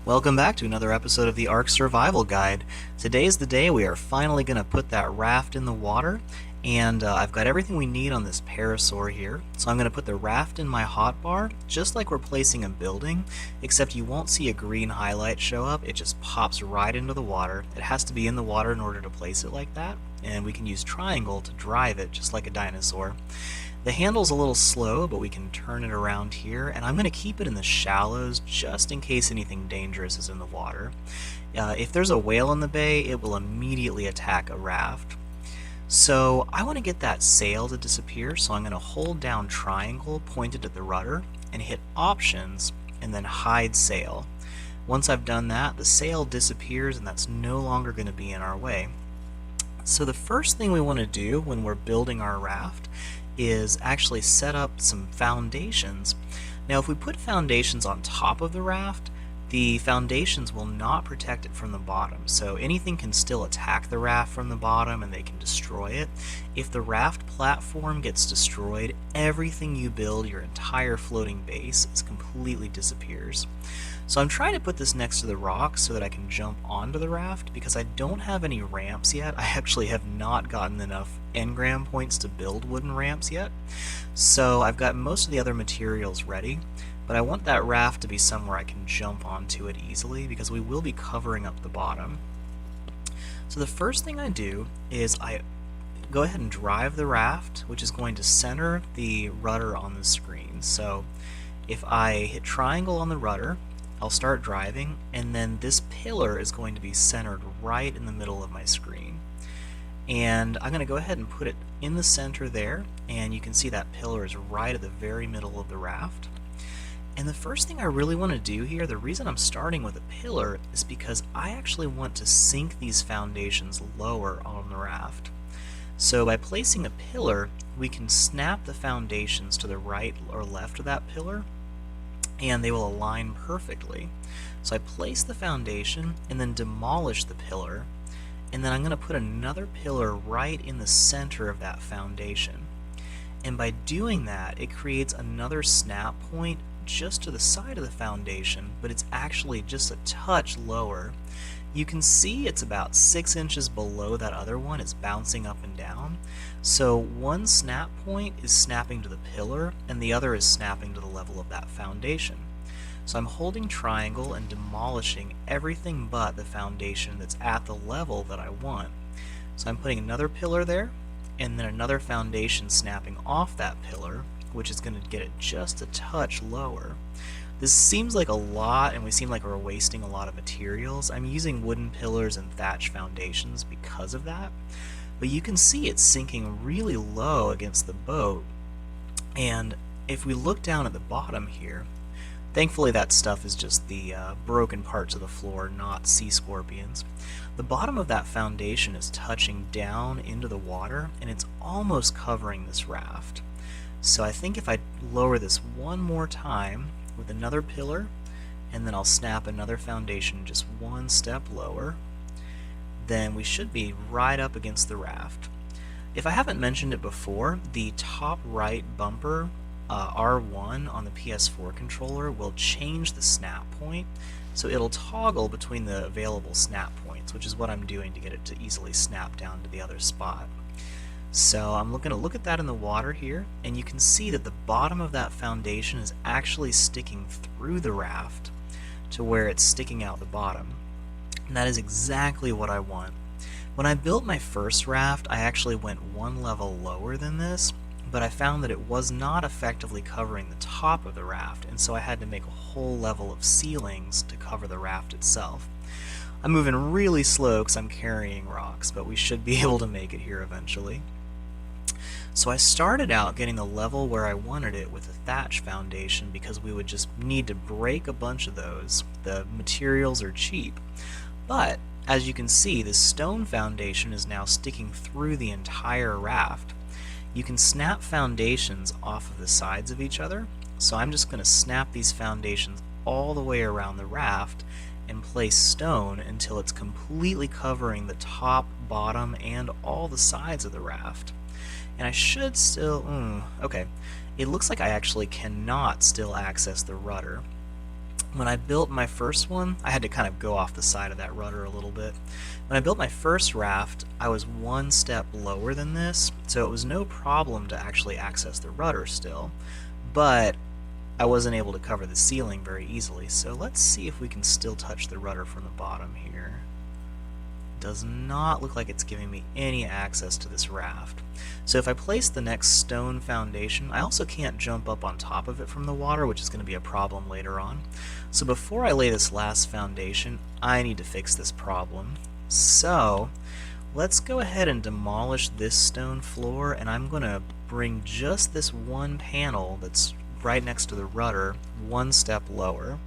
Welcome back to another episode of the Ark Survival Guide. Today is the day we are finally going to put that raft in the water, and I've got everything we need on this parasaur here. So I'm going to put the raft in my hotbar, just like we're placing a building, except you won't see a green highlight show up. It just pops right into the water. It has to be in the water in order to place it like that, and we can use triangle to drive it just like a dinosaur. The handle's a little slow, but we can turn it around here, and I'm going to keep it in the shallows just in case anything dangerous is in the water. If there's a whale in the bay, it will immediately attack a raft. So I want to get that sail to disappear, so I'm going to hold down triangle pointed at the rudder and hit options and then hide sail. Once I've done that, the sail disappears and that's no longer going to be in our way. So the first thing we want to do when we're building our raft is actually set up some foundations. Now if we put foundations on top of the raft, the foundations will not protect it from the bottom, so anything can still attack the raft from the bottom and they can destroy it. If the raft platform gets destroyed, everything you build, your entire floating base, completely disappears. So I'm trying to put this next to the rocks so that I can jump onto the raft because I don't have any ramps yet. I actually have not gotten enough engram points to build wooden ramps yet. So I've got most of the other materials ready, but I want that raft to be somewhere I can jump onto it easily because we will be covering up the bottom. So the first thing I do is I go ahead and drive the raft, which is going to center the rudder on the screen. So if I hit triangle on the rudder, I'll start driving, and then this pillar is going to be centered right in the middle of my screen. And I'm going to go ahead and put it in the center there, and you can see that pillar is right at the very middle of the raft. And the first thing I really want to do here, the reason I'm starting with a pillar, is because I actually want to sink these foundations lower on the raft. So by placing a pillar, we can snap the foundations to the right or left of that pillar, and they will align perfectly. So I place the foundation and then demolish the pillar, and then I'm going to put another pillar right in the center of that foundation. And by doing that, it creates another snap point just to the side of the foundation, but it's actually just a touch lower. You can see it's about 6 inches below that other one. It's bouncing up and down. So one snap point is snapping to the pillar and the other is snapping to the level of that foundation. So I'm holding triangle and demolishing everything but the foundation that's at the level that I want. So I'm putting another pillar there and then another foundation snapping off that pillar, which is going to get it just a touch lower. This seems like a lot, and we seem like we're wasting a lot of materials. I'm using wooden pillars and thatch foundations because of that, but you can see it's sinking really low against the boat. And if we look down at the bottom here, thankfully that stuff is just the broken parts of the floor, not sea scorpions. The bottom of that foundation is touching down into the water, and it's almost covering this raft. So I think if I lower this one more time with another pillar, and then I'll snap another foundation just one step lower, then we should be right up against the raft. If I haven't mentioned it before, the top right bumper, R1 on the PS4 controller, will change the snap point, so it'll toggle between the available snap points, which is what I'm doing to get it to easily snap down to the other spot. So I'm going to look at that in the water here, and you can see that the bottom of that foundation is actually sticking through the raft to where it's sticking out the bottom. And that is exactly what I want. When I built my first raft, I actually went one level lower than this, but I found that it was not effectively covering the top of the raft, and so I had to make a whole level of ceilings to cover the raft itself. I'm moving really slow because I'm carrying rocks, but we should be able to make it here eventually. So I started out getting the level where I wanted it with a thatch foundation because we would just need to break a bunch of those. The materials are cheap. But as you can see, the stone foundation is now sticking through the entire raft. You can snap foundations off of the sides of each other, so I'm just going to snap these foundations all the way around the raft and place stone until it's completely covering the top, bottom, and all the sides of the raft. And I should still, okay, it looks like I actually cannot still access the rudder. When I built my first one, I had to kind of go off the side of that rudder a little bit. When I built my first raft, I was one step lower than this, so it was no problem to actually access the rudder still, but I wasn't able to cover the ceiling very easily, so let's see if we can still touch the rudder from the bottom here. Does not look like it's giving me any access to this raft. So if I place the next stone foundation, I also can't jump up on top of it from the water, which is going to be a problem later on. So before I lay this last foundation, I need to fix this problem. So let's go ahead and demolish this stone floor, and I'm going to bring just this one panel that's right next to the rudder one step lower.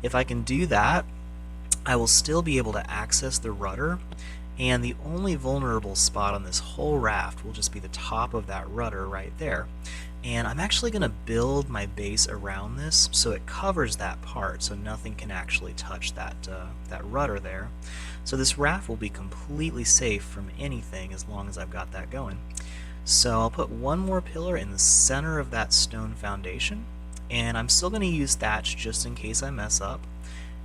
If I can do that, I will still be able to access the rudder, and the only vulnerable spot on this whole raft will just be the top of that rudder right there. And I'm actually going to build my base around this so it covers that part, so nothing can actually touch that rudder there. So this raft will be completely safe from anything as long as I've got that going. So I'll put one more pillar in the center of that stone foundation, and I'm still going to use thatch just in case I mess up.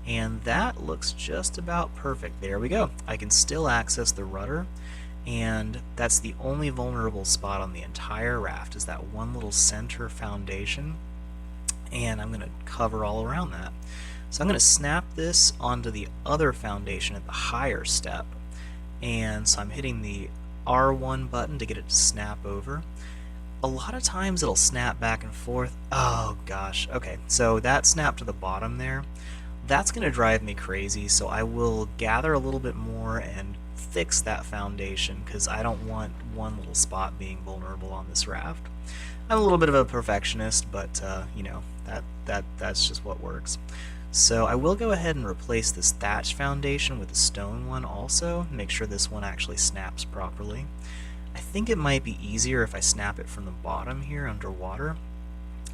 And that looks just about perfect. There we go. I can still access the rudder, and that's the only vulnerable spot on the entire raft is that one little center foundation, and I'm going to cover all around that. So I'm going to snap this onto the other foundation at the higher step, and so I'm hitting the R1 button to get it to snap over. A lot of times it'll snap back and forth. Oh gosh, okay, so that snap to the bottom there, that's going to drive me crazy, so I will gather a little bit more and fix that foundation because I don't want one little spot being vulnerable on this raft. I'm a little bit of a perfectionist, but you know, that's just what works. So I will go ahead and replace this thatch foundation with a stone one also, make sure this one actually snaps properly. I think it might be easier if I snap it from the bottom here underwater.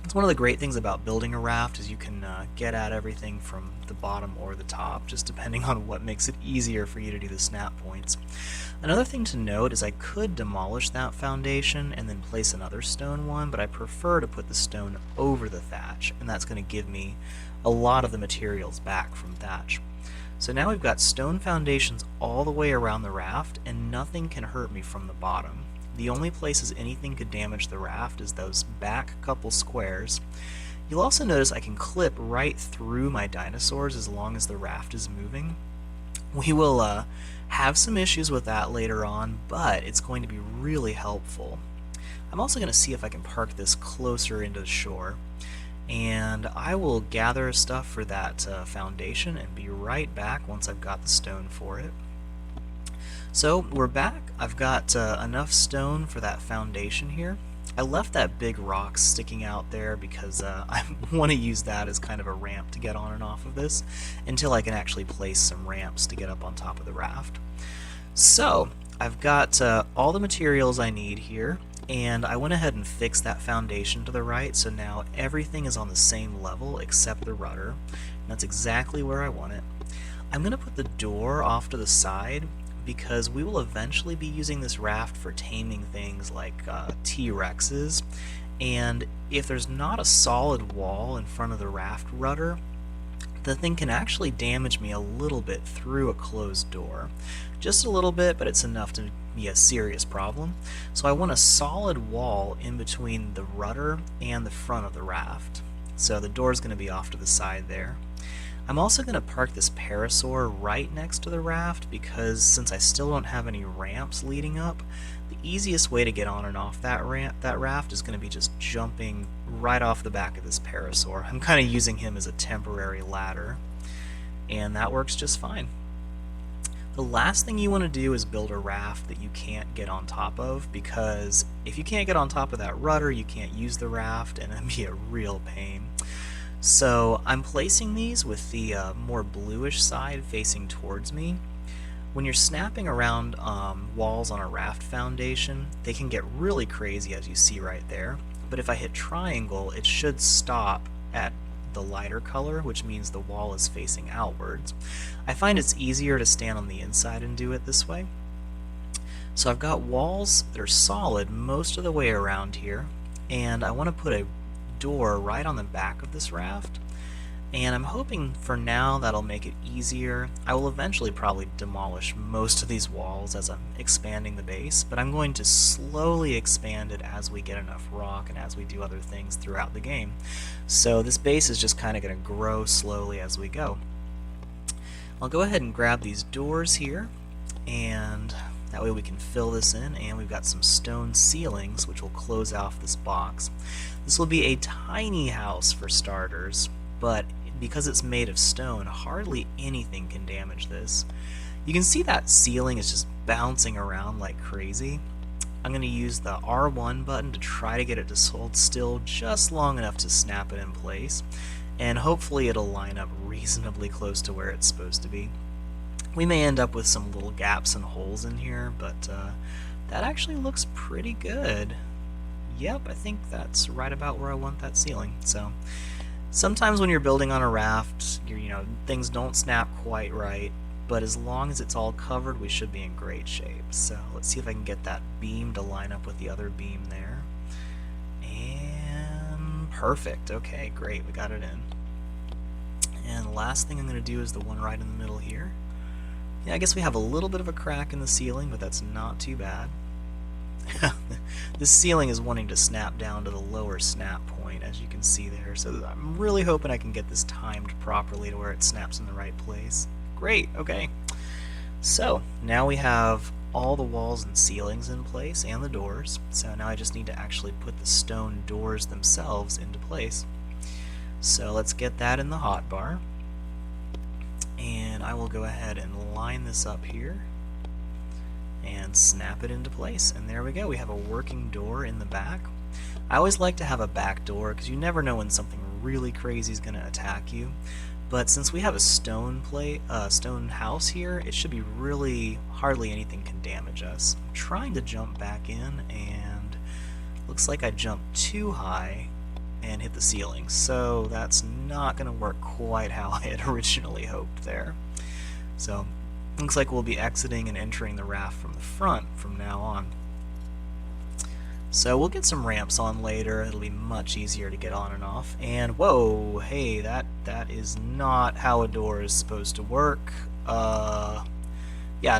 It's one of the great things about building a raft is you can get at everything from the bottom or the top, just depending on what makes it easier for you to do the snap points. Another thing to note is I could demolish that foundation and then place another stone one, but I prefer to put the stone over the thatch, and that's going to give me a lot of the materials back from thatch. So now we've got stone foundations all the way around the raft, and nothing can hurt me from the bottom. The only places anything could damage the raft is those back couple squares. You'll also notice I can clip right through my dinosaurs as long as the raft is moving. We will have some issues with that later on, but it's going to be really helpful. I'm also going to see if I can park this closer into the shore, and I will gather stuff for that foundation and be right back once I've got the stone for it. So we're back. I've got enough stone for that foundation here. I left that big rock sticking out there because I want to use that as kind of a ramp to get on and off of this until I can actually place some ramps to get up on top of the raft. So I've got all the materials I need here, and I went ahead and fixed that foundation to the right, so now everything is on the same level except the rudder, and that's exactly where I want it. I'm going to put the door off to the side because we will eventually be using this raft for taming things like T-Rexes, and if there's not a solid wall in front of the raft rudder, the thing can actually damage me a little bit through a closed door. Just a little bit, but it's enough to be a serious problem. So I want a solid wall in between the rudder and the front of the raft. So the door is going to be off to the side there. I'm also going to park this parasaur right next to the raft because since I still don't have any ramps leading up, the easiest way to get on and off that raft is going to be just jumping right off the back of this parasaur. I'm kind of using him as a temporary ladder, and that works just fine. The last thing you want to do is build a raft that you can't get on top of, because if you can't get on top of that rudder, you can't use the raft, and it'd be a real pain. So I'm placing these with the more bluish side facing towards me. When you're snapping around walls on a raft foundation, they can get really crazy as you see right there. But if I hit triangle, it should stop at the lighter color, which means the wall is facing outwards. I find it's easier to stand on the inside and do it this way. So I've got walls that are solid most of the way around here, and I want to put a door right on the back of this raft. And I'm hoping for now that'll make it easier. I will eventually probably demolish most of these walls as I'm expanding the base, but I'm going to slowly expand it as we get enough rock and as we do other things throughout the game. So this base is just kind of going to grow slowly as we go. I'll go ahead and grab these doors here, and that way we can fill this in, and we've got some stone ceilings which will close off this box. This will be a tiny house for starters, but because it's made of stone, hardly anything can damage this. You can see that ceiling is just bouncing around like crazy. I'm going to use the R1 button to try to get it to hold still just long enough to snap it in place, and hopefully it'll line up reasonably close to where it's supposed to be. We may end up with some little gaps and holes in here, but that actually looks pretty good. Yep, I think that's right about where I want that ceiling. So sometimes when you're building on a raft, things don't snap quite right, but as long as it's all covered, we should be in great shape. So let's see if I can get that beam to line up with the other beam there. And perfect. Okay, great, we got it in. And the last thing I'm going to do is the one right in the middle here. Yeah, I guess we have a little bit of a crack in the ceiling, but that's not too bad. This ceiling is wanting to snap down to the lower snap point, as you can see there, so I'm really hoping I can get this timed properly to where it snaps in the right place. Great, okay. So, now we have all the walls and ceilings in place, and the doors, so now I just need to actually put the stone doors themselves into place. So let's get that in the hotbar, and I will go ahead and line this up here and snap it into place, and there we go. We have a working door in the back. I always like to have a back door because you never know when something really crazy is going to attack you, but since we have a stone house here, it should be really hardly anything can damage us. I'm trying to jump back in, and looks like I jumped too high and hit the ceiling, so that's not going to work quite how I had originally hoped there. So looks like we'll be exiting and entering the raft from the front from now on. So we'll get some ramps on later. It'll be much easier to get on and off. And whoa, hey, that is not how a door is supposed to work. Yeah,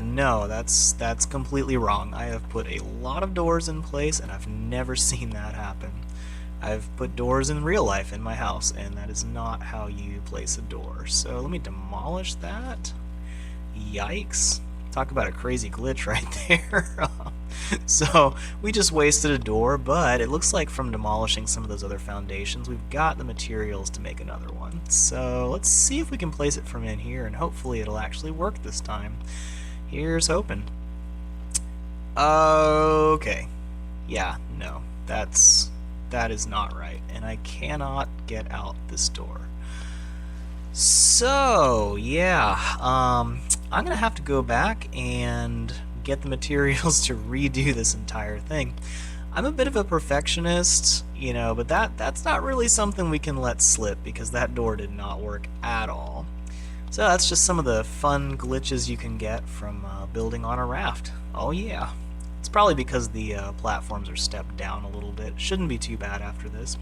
no, that's completely wrong. I have put a lot of doors in place, and I've never seen that happen. I've put doors in real life in my house, and that is not how you place a door. So let me demolish that. Yikes. Talk about a crazy glitch right there. So we just wasted a door, but it looks like from demolishing some of those other foundations, we've got the materials to make another one. So let's see if we can place it from in here, and hopefully it'll actually work this time. Here's hoping. Okay. Yeah, no. That is not right, and I cannot get out this door. So, yeah, I'm going to have to go back and get the materials to redo this entire thing. I'm a bit of a perfectionist, but that's not really something we can let slip, because that door did not work at all. So that's just some of the fun glitches you can get from building on a raft. Oh yeah. It's probably because the platforms are stepped down a little bit. Shouldn't be too bad after this.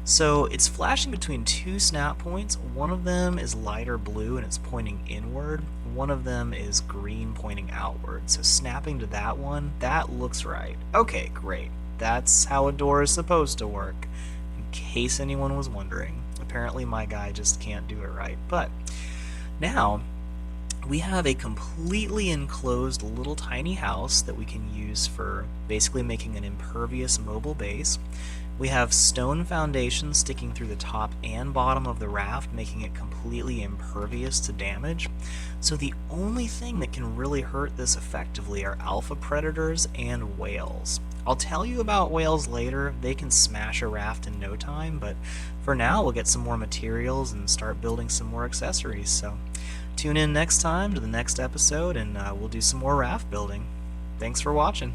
So it's flashing between two snap points. One of them is lighter blue and it's pointing inward. One of them is green pointing outward. So snapping to that one, that looks right. Okay, great. That's how a door is supposed to work, in case anyone was wondering. Apparently my guy just can't do it right. But now we have a completely enclosed little tiny house that we can use for basically making an impervious mobile base. We have stone foundations sticking through the top and bottom of the raft, making it completely impervious to damage. So the only thing that can really hurt this effectively are alpha predators and whales. I'll tell you about whales later. They can smash a raft in no time, but for now we'll get some more materials and start building some more accessories. So tune in next time to the next episode, and we'll do some more raft building. Thanks for watching.